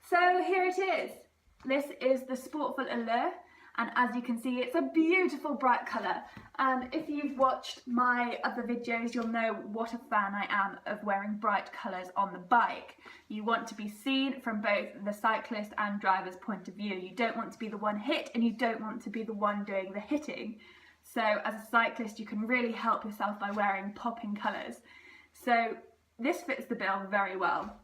So here it is. This is the Sportful Allure, and as you can see, it's a beautiful bright colour. And if you've watched my other videos, you'll know what a fan I am of wearing bright colours on the bike. You want to be seen from both the cyclist and driver's point of view. You don't want to be the one hit, and you don't want to be the one doing the hitting. So as a cyclist, you can really help yourself by wearing popping colours. So this fits the bill very well.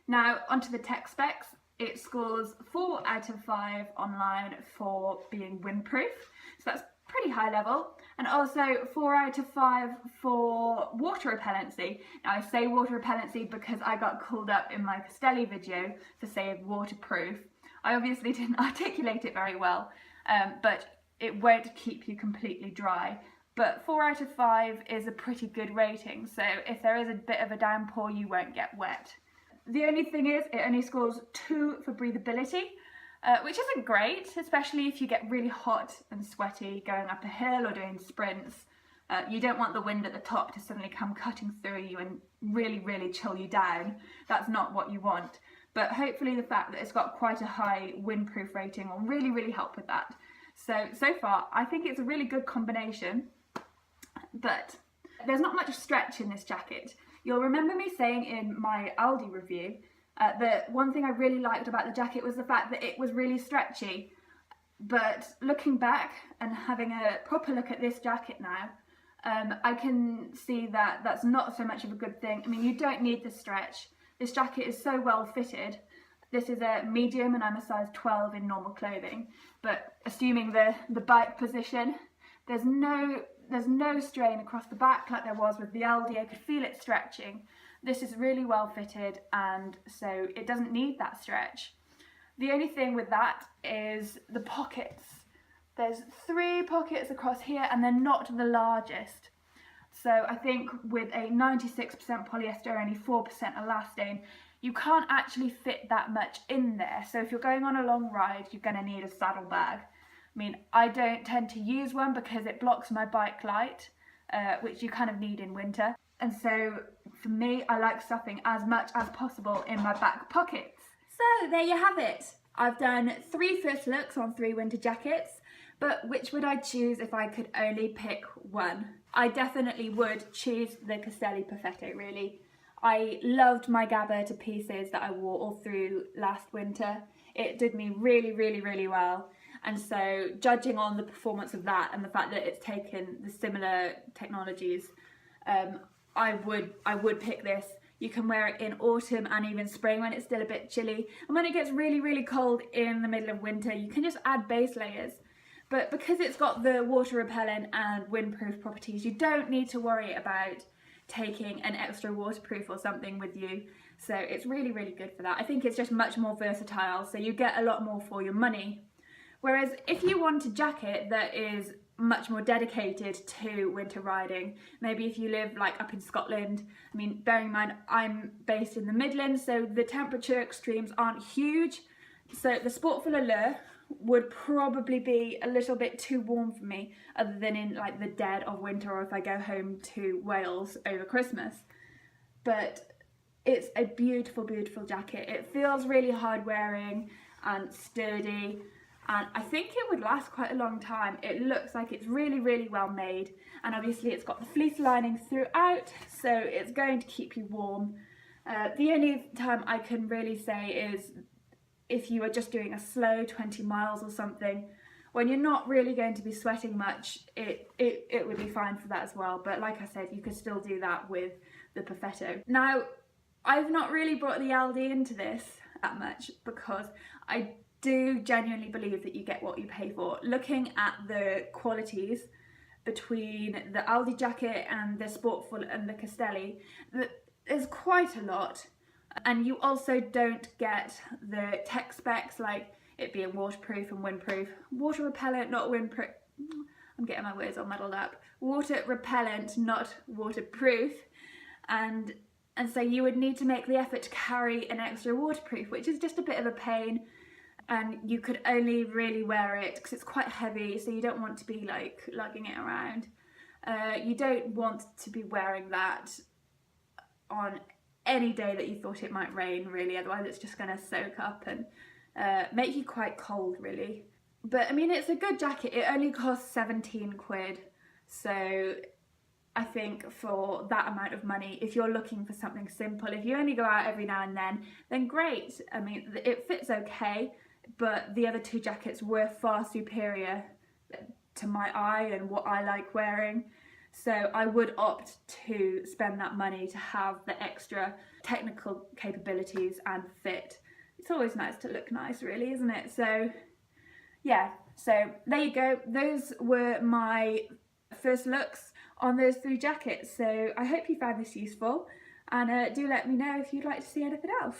Now onto the tech specs. It scores 4 out of 5 online for being windproof, so that's pretty high level, and also 4 out of 5 for water repellency. Now I say water repellency because I got called up in my Castelli video for saying waterproof. I obviously didn't articulate it very well, but it won't keep you completely dry. But 4 out of 5 is a pretty good rating, so if there is a bit of a downpour, you won't get wet. The only thing is, it only scores 2 for breathability, which isn't great, especially if you get really hot and sweaty going up a hill or doing sprints. You don't want the wind at the top to suddenly come cutting through you and really chill you down. That's not what you want. But hopefully the fact that it's got quite a high windproof rating will really help with that. So far, I think it's a really good combination, but there's not much stretch in this jacket. You'll remember me saying in my Aldi review that one thing I really liked about the jacket was the fact that it was really stretchy. But looking back and having a proper look at this jacket now, I can see that that's not so much of a good thing. I mean, you don't need the stretch. This jacket is so well fitted. This is a medium and I'm a size 12 in normal clothing. But assuming the bike position, there's no strain across the back like there was with the Aldi. I could feel it stretching. This is really well fitted, and so it doesn't need that stretch. The only thing with that is the pockets. There's 3 pockets across here and they're not the largest. So I think with a 96% polyester, only 4% elastane, you can't actually fit that much in there. So if you're going on a long ride, you're going to need a saddle bag. I mean, I don't tend to use one because it blocks my bike light, which you kind of need in winter. And so for me, I like stuffing as much as possible in my back pockets. So there you have it. I've done 3 first looks on 3 winter jackets, but which would I choose if I could only pick one? I definitely would choose the Castelli Perfetto, really. I loved my Gabba to pieces that I wore all through last winter. It did me really well. And so judging on the performance of that and the fact that it's taken the similar technologies, I would pick this. You can wear it in autumn and even spring when it's still a bit chilly. And when it gets really cold in the middle of winter, you can just add base layers. But because it's got the water repellent and windproof properties, you don't need to worry about taking an extra waterproof or something with you. So it's really good for that. I think it's just much more versatile, so you get a lot more for your money. Whereas if you want a jacket that is much more dedicated to winter riding, maybe if you live like up in Scotland, I mean, bearing in mind I'm based in the Midlands, so the temperature extremes aren't huge. So the Sportful Allure would probably be a little bit too warm for me, other than in like the dead of winter or if I go home to Wales over Christmas. But it's a beautiful jacket. It feels really hard wearing and sturdy, and I think it would last quite a long time. It looks like it's really well made, and obviously it's got the fleece lining throughout, so it's going to keep you warm. The only time I can really say is if you are just doing a slow 20 miles or something, when you're not really going to be sweating much, it would be fine for that as well. But like I said, you could still do that with the Perfetto. Now, I've not really brought the Aldi into this that much because I do genuinely believe that you get what you pay for. Looking at the qualities between the Aldi jacket and the Sportful and the Castelli, there's quite a lot. And you also don't get the tech specs like it being waterproof and windproof. Water repellent, not windproof. I'm getting my words all muddled up. Water repellent, not waterproof. And so you would need to make the effort to carry an extra waterproof, which is just a bit of a pain. And you could only really wear it because it's quite heavy, so you don't want to be like lugging it around. You don't want to be wearing that on any day that you thought it might rain, really. Otherwise it's just going to soak up and make you quite cold, really. But I mean, it's a good jacket. It only costs 17 quid, so I think for that amount of money, if you're looking for something simple, if you only go out every now and then great. I mean, it fits okay, but the other two jackets were far superior to my eye and what I like wearing. So I would opt to spend that money to have the extra technical capabilities and fit. It's always nice to look nice, really, isn't it? So yeah, so there you go. Those were my first looks on those three jackets. So I hope you found this useful, and do let me know if you'd like to see anything else.